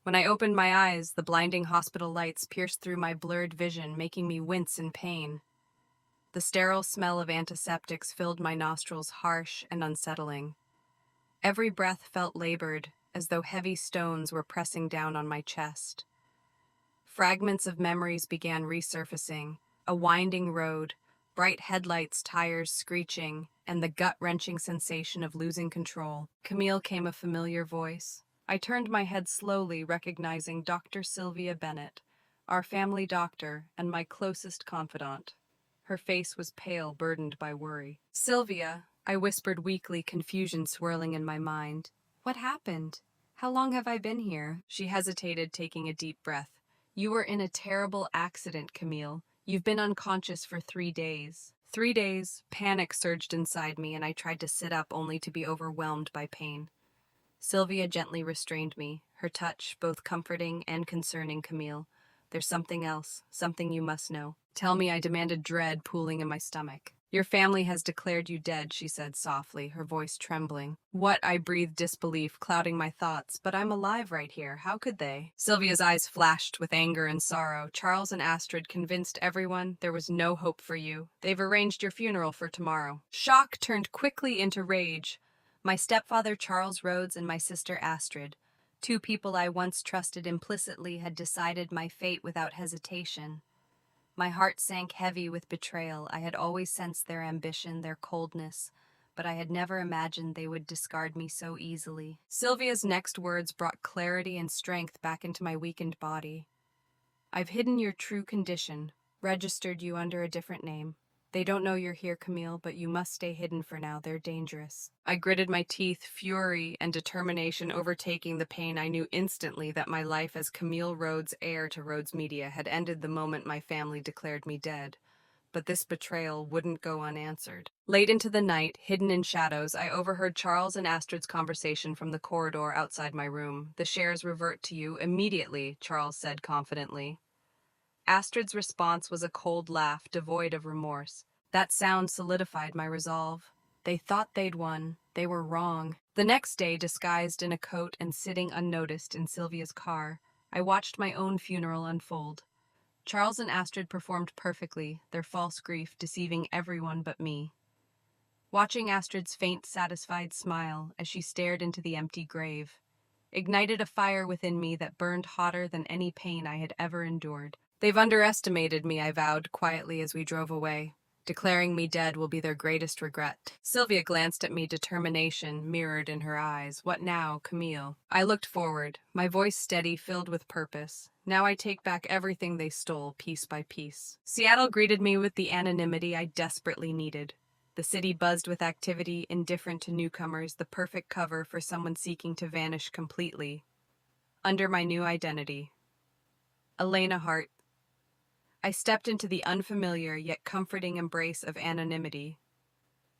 When I opened my eyes, the blinding hospital lights pierced through my blurred vision, making me wince in pain. The sterile smell of antiseptics filled my nostrils, harsh and unsettling. Every breath felt labored, as though heavy stones were pressing down on my chest. Fragments of memories began resurfacing: a winding road, bright headlights, tires screeching, and the gut-wrenching sensation of losing control. Camille came a familiar voice. I turned my head slowly, recognizing Dr. Sylvia Bennett, our family doctor and my closest confidant. Her face was pale, burdened by worry. "Sylvia," I whispered weakly, confusion swirling in my mind. "What happened? How long have I been here?" She hesitated, taking a deep breath. "You were in a terrible accident, Camille. You've been unconscious for 3 days." 3 days. Panic surged inside me, and I tried to sit up only to be overwhelmed by pain. Sylvia gently restrained me, her touch both comforting and concerning. "Camille, there's something else, something you must know." "Tell me," I demanded, dread pooling in my stomach. "Your family has declared you dead," she said softly, her voice trembling. "What?" I breathed, disbelief clouding my thoughts. "But I'm alive right here. How could they?" Sylvia's eyes flashed with anger and sorrow. "Charles and Astrid convinced everyone there was no hope for you. They've arranged your funeral for tomorrow." Shock turned quickly into rage. My stepfather, Charles Rhodes, and my sister Astrid, two people I once trusted implicitly, had decided my fate without hesitation. My heart sank heavy with betrayal. I had always sensed their ambition, their coldness, but I had never imagined they would discard me so easily. Sylvia's next words brought clarity and strength back into my weakened body. "I've hidden your true condition, registered you under a different name. They don't know you're here, Camille, but you must stay hidden for now. They're dangerous." I gritted my teeth, fury and determination overtaking the pain. I knew instantly that my life as Camille Rhodes, heir to Rhodes Media, had ended the moment my family declared me dead. But this betrayal wouldn't go unanswered. Late into the night, hidden in shadows, I overheard Charles and Astrid's conversation from the corridor outside my room. "The shares revert to you immediately," Charles said confidently. Astrid's response was a cold laugh, devoid of remorse. That sound solidified my resolve. They thought they'd won. They were wrong. The next day, disguised in a coat and sitting unnoticed in Sylvia's car, I watched my own funeral unfold. Charles and Astrid performed perfectly, their false grief deceiving everyone but me. Watching Astrid's faint, satisfied smile as she stared into the empty grave ignited a fire within me that burned hotter than any pain I had ever endured. "They've underestimated me," I vowed quietly as we drove away. "Declaring me dead will be their greatest regret." Sylvia glanced at me, determination mirrored in her eyes. "What now, Camille?" I looked forward, my voice steady, filled with purpose. "Now I take back everything they stole, piece by piece." Seattle greeted me with the anonymity I desperately needed. The city buzzed with activity, indifferent to newcomers, the perfect cover for someone seeking to vanish completely. Under my new identity, Elena Hart, I stepped into the unfamiliar yet comforting embrace of anonymity.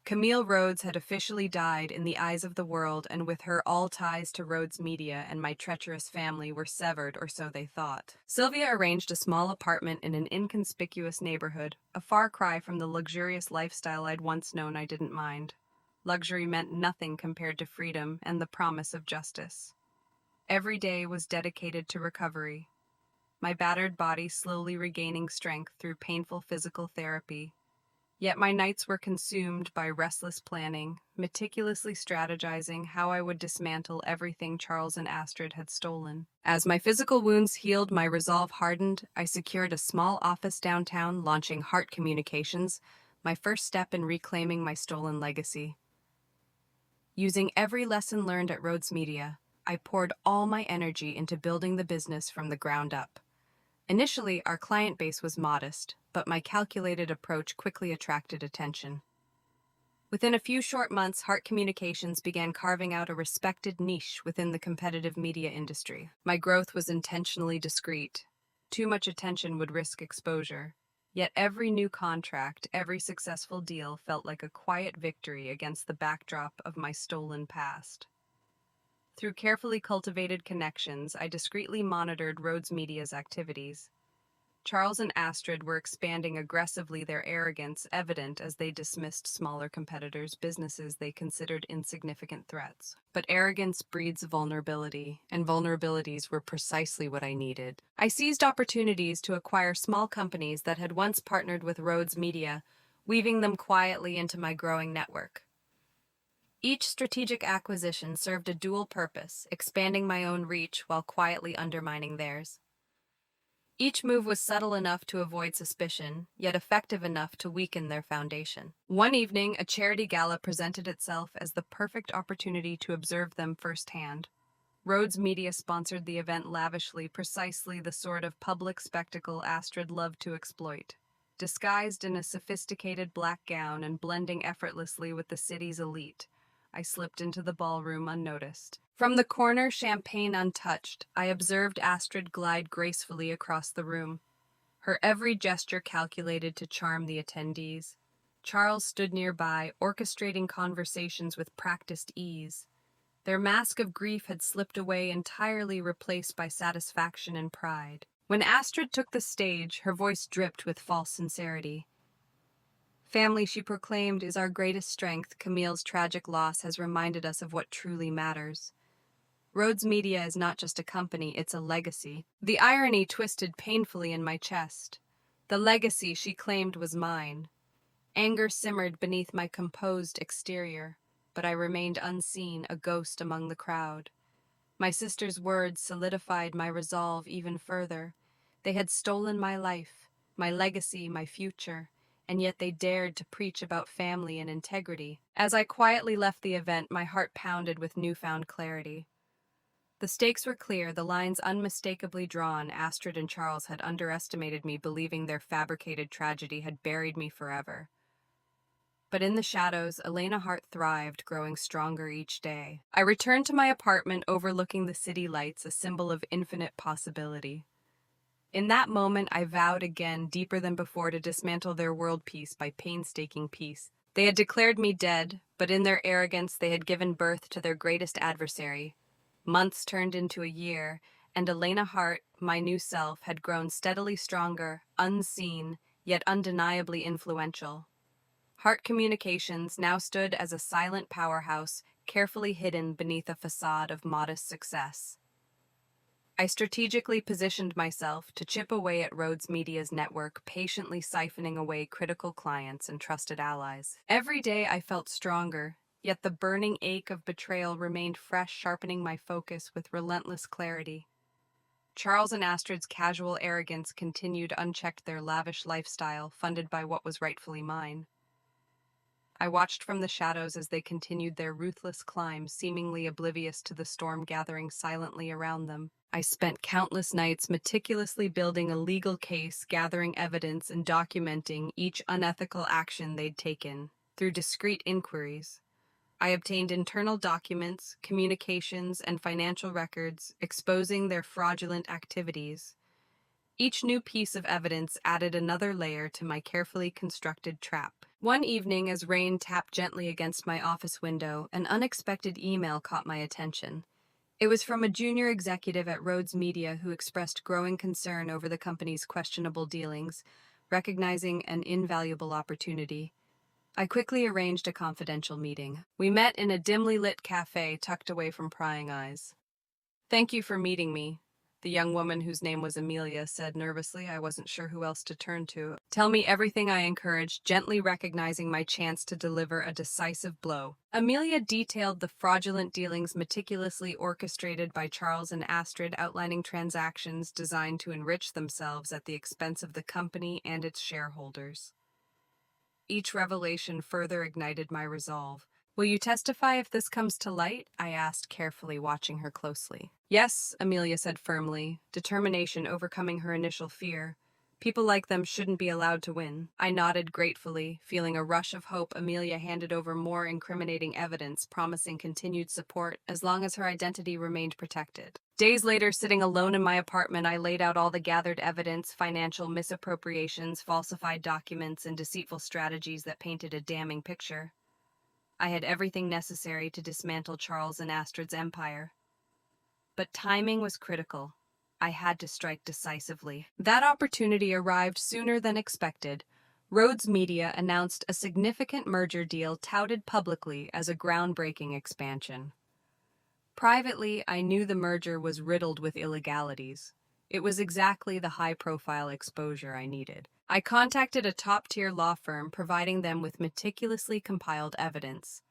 Camille Rhodes had officially died in the eyes of the world, and with her all ties to Rhodes Media and my treacherous family were severed, or so they thought. Sylvia arranged a small apartment in an inconspicuous neighborhood, a far cry from the luxurious lifestyle I'd once known. I didn't mind. Luxury meant nothing compared to freedom and the promise of justice. Every day was dedicated to recovery, my battered body slowly regaining strength through painful physical therapy. Yet my nights were consumed by restless planning, meticulously strategizing how I would dismantle everything Charles and Astrid had stolen. As my physical wounds healed, my resolve hardened. I secured a small office downtown, launching Heart Communications, my first step in reclaiming my stolen legacy. Using every lesson learned at Rhodes Media, I poured all my energy into building the business from the ground up. Initially, our client base was modest, but my calculated approach quickly attracted attention. Within a few short months, Heart Communications began carving out a respected niche within the competitive media industry. My growth was intentionally discreet. Too much attention would risk exposure. Yet every new contract, every successful deal felt like a quiet victory against the backdrop of my stolen past. Through carefully cultivated connections, I discreetly monitored Rhodes Media's activities. Charles and Astrid were expanding aggressively, their arrogance evident as they dismissed smaller competitors' businesses they considered insignificant threats. But arrogance breeds vulnerability, and vulnerabilities were precisely what I needed. I seized opportunities to acquire small companies that had once partnered with Rhodes Media, weaving them quietly into my growing network. Each strategic acquisition served a dual purpose, expanding my own reach while quietly undermining theirs. Each move was subtle enough to avoid suspicion, yet effective enough to weaken their foundation. One evening, a charity gala presented itself as the perfect opportunity to observe them firsthand. Rhodes Media sponsored the event lavishly, precisely the sort of public spectacle Astrid loved to exploit. Disguised in a sophisticated black gown and blending effortlessly with the city's elite, I slipped into the ballroom unnoticed. From the corner, champagne untouched, I observed Astrid glide gracefully across the room, her every gesture calculated to charm the attendees. Charles stood nearby, orchestrating conversations with practiced ease. Their mask of grief had slipped away, entirely replaced by satisfaction and pride. When Astrid took the stage, her voice dripped with false sincerity. "Family," she proclaimed, "is our greatest strength. Camille's tragic loss has reminded us of what truly matters. Rhodes Media is not just a company, it's a legacy." The irony twisted painfully in my chest. The legacy she claimed was mine. Anger simmered beneath my composed exterior, but I remained unseen, a ghost among the crowd. My sister's words solidified my resolve even further. They had stolen my life, my legacy, my future, and yet they dared to preach about family and integrity. As I quietly left the event, my heart pounded with newfound clarity. The stakes were clear, the lines unmistakably drawn. Astrid and Charles had underestimated me, believing their fabricated tragedy had buried me forever. But in the shadows, Elena Hart thrived, growing stronger each day. I returned to my apartment overlooking the city lights, a symbol of infinite possibility. In that moment, I vowed again, deeper than before, to dismantle their world piece by painstaking piece. They had declared me dead, but in their arrogance they had given birth to their greatest adversary. Months turned into a year, and Elena Hart, my new self, had grown steadily stronger, unseen, yet undeniably influential. Hart Communications now stood as a silent powerhouse, carefully hidden beneath a facade of modest success. I strategically positioned myself to chip away at Rhodes Media's network, patiently siphoning away critical clients and trusted allies. Every day I felt stronger, yet the burning ache of betrayal remained fresh, sharpening my focus with relentless clarity. Charles and Astrid's casual arrogance continued unchecked, their lavish lifestyle funded by what was rightfully mine. I watched from the shadows as they continued their ruthless climb, seemingly oblivious to the storm gathering silently around them. I spent countless nights meticulously building a legal case, gathering evidence and documenting each unethical action they'd taken. Through discreet inquiries, I obtained internal documents, communications, and financial records exposing their fraudulent activities. Each new piece of evidence added another layer to my carefully constructed trap. One evening, as rain tapped gently against my office window, an unexpected email caught my attention. It was from a junior executive at Rhodes Media who expressed growing concern over the company's questionable dealings, recognizing an invaluable opportunity. I quickly arranged a confidential meeting. We met in a dimly lit cafe tucked away from prying eyes. "Thank you for meeting me," the young woman, whose name was Amelia, said nervously. I wasn't sure who else to turn to. "Tell me everything," I encouraged, gently recognizing my chance to deliver a decisive blow. Amelia detailed the fraudulent dealings meticulously orchestrated by Charles and Astrid, outlining transactions designed to enrich themselves at the expense of the company and its shareholders. Each revelation further ignited my resolve. "Will you testify if this comes to light?" I asked, carefully watching her closely. "Yes," Amelia said firmly, determination overcoming her initial fear. "People like them shouldn't be allowed to win." I nodded gratefully, feeling a rush of hope. Amelia handed over more incriminating evidence, promising continued support as long as her identity remained protected. Days later, sitting alone in my apartment, I laid out all the gathered evidence: financial misappropriations, falsified documents, and deceitful strategies that painted a damning picture. I had everything necessary to dismantle Charles and Astrid's empire. But timing was critical. I had to strike decisively. That opportunity arrived sooner than expected. Rhodes Media announced a significant merger deal touted publicly as a groundbreaking expansion. Privately, I knew the merger was riddled with illegalities. It was exactly the high-profile exposure I needed. I contacted a top-tier law firm, providing them with meticulously compiled evidence.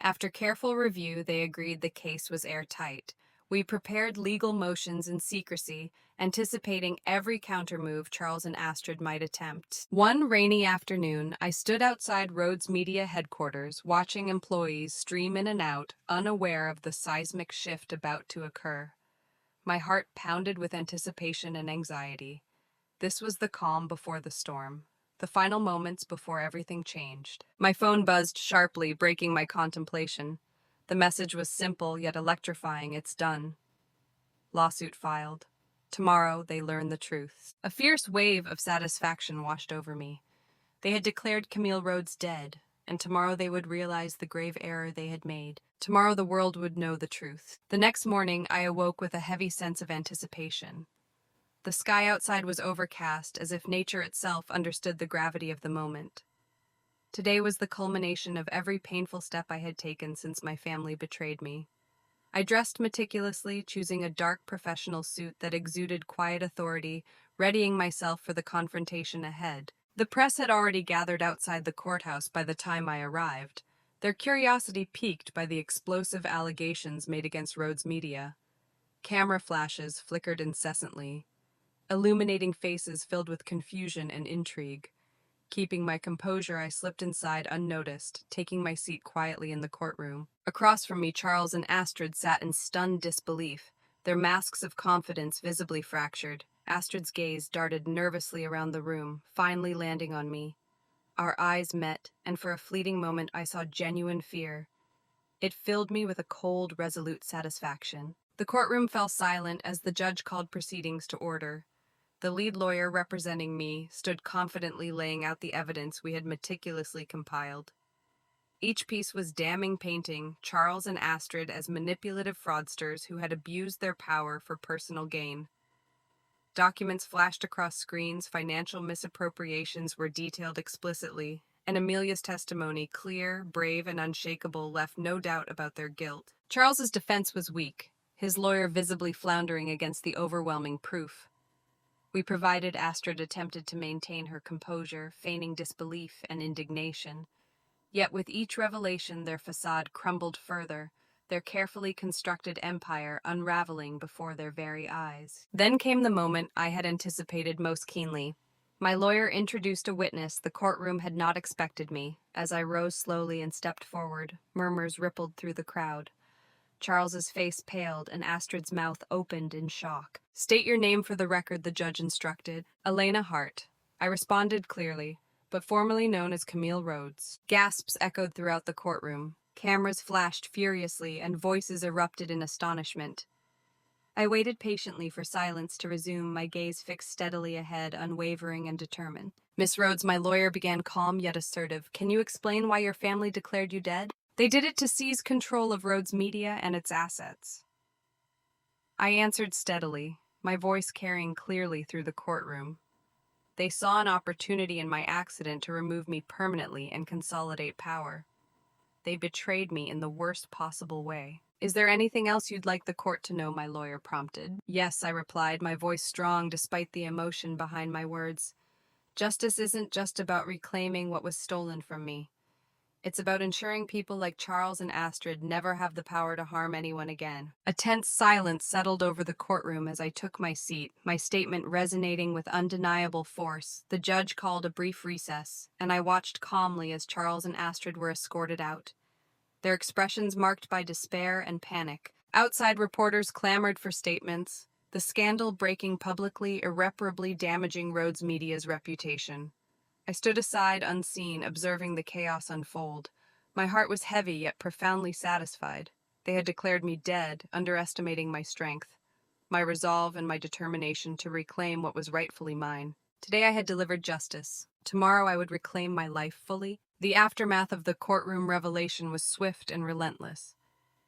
After careful review, they agreed the case was airtight. We prepared legal motions in secrecy, anticipating every countermove Charles and Astrid might attempt. One rainy afternoon, I stood outside Rhodes Media headquarters, watching employees stream in and out, unaware of the seismic shift about to occur. My heart pounded with anticipation and anxiety. This was the calm before the storm, the final moments before everything changed. My phone buzzed sharply, breaking my contemplation. The message was simple yet electrifying. It's done. Lawsuit filed. Tomorrow they learn the truth. A fierce wave of satisfaction washed over me. They had declared Camille Rhodes dead, and tomorrow they would realize the grave error they had made. Tomorrow the world would know the truth. The next morning I awoke with a heavy sense of anticipation. The sky outside was overcast, as if nature itself understood the gravity of the moment. Today was the culmination of every painful step I had taken since my family betrayed me. I dressed meticulously, choosing a dark professional suit that exuded quiet authority, readying myself for the confrontation ahead. The press had already gathered outside the courthouse by the time I arrived, their curiosity piqued by the explosive allegations made against Rhodes Media. Camera flashes flickered incessantly, illuminating faces filled with confusion and intrigue. Keeping my composure, I slipped inside unnoticed, taking my seat quietly in the courtroom. Across from me, Charles and Astrid sat in stunned disbelief, their masks of confidence visibly fractured. Astrid's gaze darted nervously around the room, finally landing on me. Our eyes met, and for a fleeting moment I saw genuine fear. It filled me with a cold, resolute satisfaction. The courtroom fell silent as the judge called proceedings to order. The lead lawyer representing me stood confidently laying out the evidence we had meticulously compiled. Each piece was damning, painting Charles and Astrid as manipulative fraudsters who had abused their power for personal gain. Documents flashed across screens, financial misappropriations were detailed explicitly, and Amelia's testimony, clear, brave, and unshakable, left no doubt about their guilt. Charles's defense was weak, his lawyer visibly floundering against the overwhelming proof. We provided Astrid attempted to maintain her composure, feigning disbelief and indignation. Yet with each revelation their facade crumbled further, their carefully constructed empire unraveling before their very eyes. Then came the moment I had anticipated most keenly. My lawyer introduced a witness. The courtroom had not expected me. As I rose slowly and stepped forward, murmurs rippled through the crowd. Charles's face paled and Astrid's mouth opened in shock. "State your name for the record," the judge instructed. "Elena Hart." I responded clearly, but formerly known as Camille Rhodes. Gasps echoed throughout the courtroom. Cameras flashed furiously and voices erupted in astonishment. I waited patiently for silence to resume, my gaze fixed steadily ahead, unwavering and determined. "Miss Rhodes," my lawyer began, calm yet assertive, "can you explain why your family declared you dead?" "They did it to seize control of Rhodes Media and its assets." I answered steadily, my voice carrying clearly through the courtroom. "They saw an opportunity in my accident to remove me permanently and consolidate power. They betrayed me in the worst possible way." "Is there anything else you'd like the court to know?" my lawyer prompted. "Yes," I replied, my voice strong despite the emotion behind my words. "Justice isn't just about reclaiming what was stolen from me. It's about ensuring people like Charles and Astrid never have the power to harm anyone again." A tense silence settled over the courtroom as I took my seat, my statement resonating with undeniable force. The judge called a brief recess, and I watched calmly as Charles and Astrid were escorted out, their expressions marked by despair and panic. Outside, reporters clamored for statements, the scandal breaking publicly, irreparably damaging Rhodes Media's reputation. I stood aside, unseen, observing the chaos unfold. My heart was heavy yet profoundly satisfied. They had declared me dead, underestimating my strength, my resolve, and my determination to reclaim what was rightfully mine. Today I had delivered justice. Tomorrow I would reclaim my life fully. The aftermath of the courtroom revelation was swift and relentless.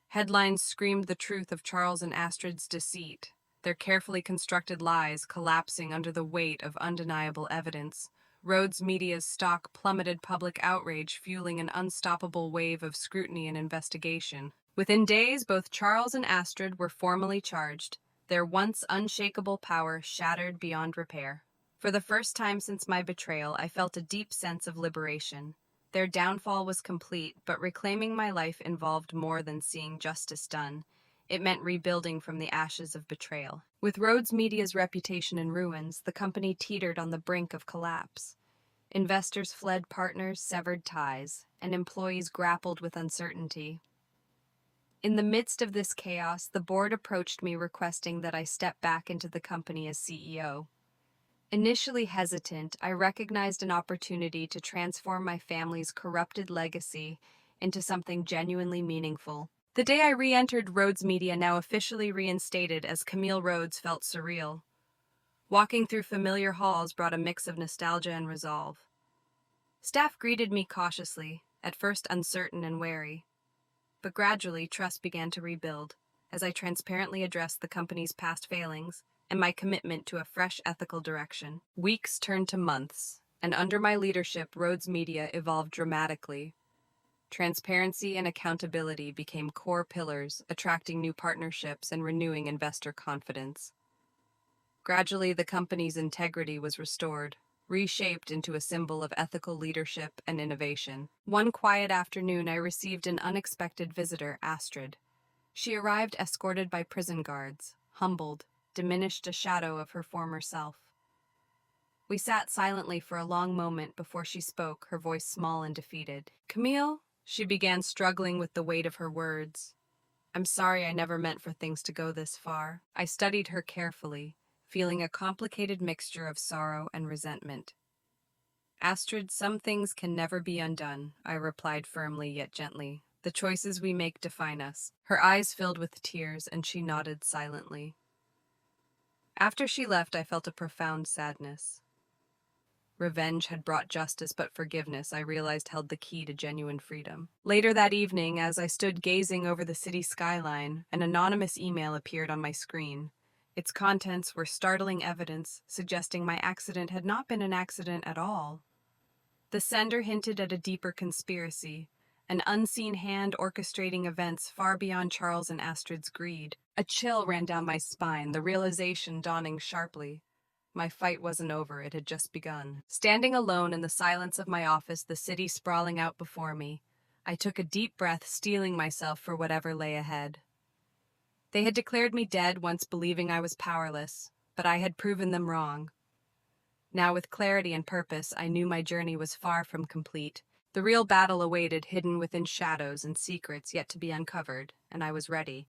Headlines screamed the truth of Charles and Astrid's deceit. their carefully constructed lies collapsing under the weight of undeniable evidence. Rhodes Media's stock plummeted, public outrage fueling an unstoppable wave of scrutiny and investigation. Within days, both Charles and Astrid were formally charged, their once unshakable power shattered beyond repair. For the first time since my betrayal, I felt a deep sense of liberation. Their downfall was complete, but reclaiming my life involved more than seeing justice done. It meant rebuilding from the ashes of betrayal. With Rhodes Media's reputation in ruins, the company teetered on the brink of collapse. Investors fled, partners severed ties, and employees grappled with uncertainty. In the midst of this chaos, the board approached me requesting that I step back into the company as CEO. Initially hesitant, I recognized an opportunity to transform my family's corrupted legacy into something genuinely meaningful. The day I re-entered Rhodes Media, now officially reinstated as Camille Rhodes, felt surreal. Walking through familiar halls brought a mix of nostalgia and resolve. Staff greeted me cautiously, at first uncertain and wary. But gradually, trust began to rebuild as I transparently addressed the company's past failings and my commitment to a fresh ethical direction. Weeks turned to months, and under my leadership, Rhodes Media evolved dramatically. Transparency and accountability became core pillars, attracting new partnerships and renewing investor confidence. Gradually, the company's integrity was restored, reshaped into a symbol of ethical leadership and innovation. One quiet afternoon, I received an unexpected visitor, Astrid. She arrived escorted by prison guards, humbled, diminished a shadow of her former self. We sat silently for a long moment before she spoke, her voice small and defeated. "Camille," she began, struggling with the weight of her words. "I'm sorry, I never meant for things to go this far." I studied her carefully, feeling a complicated mixture of sorrow and resentment. "Astrid, some things can never be undone," I replied firmly yet gently. "The choices we make define us." Her eyes filled with tears, and she nodded silently. After she left, I felt a profound sadness. Revenge had brought justice, but forgiveness, I realized, held the key to genuine freedom. Later that evening, as I stood gazing over the city skyline, an anonymous email appeared on my screen. Its contents were startling evidence, suggesting my accident had not been an accident at all. The sender hinted at a deeper conspiracy, an unseen hand orchestrating events far beyond Charles and Astrid's greed. A chill ran down my spine, the realization dawning sharply. My fight wasn't over, it had just begun. Standing alone in the silence of my office, the city sprawling out before me, I took a deep breath, steeling myself for whatever lay ahead. They had declared me dead, once believing I was powerless, but I had proven them wrong. Now, with clarity and purpose, I knew my journey was far from complete. The real battle awaited, hidden within shadows and secrets yet to be uncovered, and I was ready.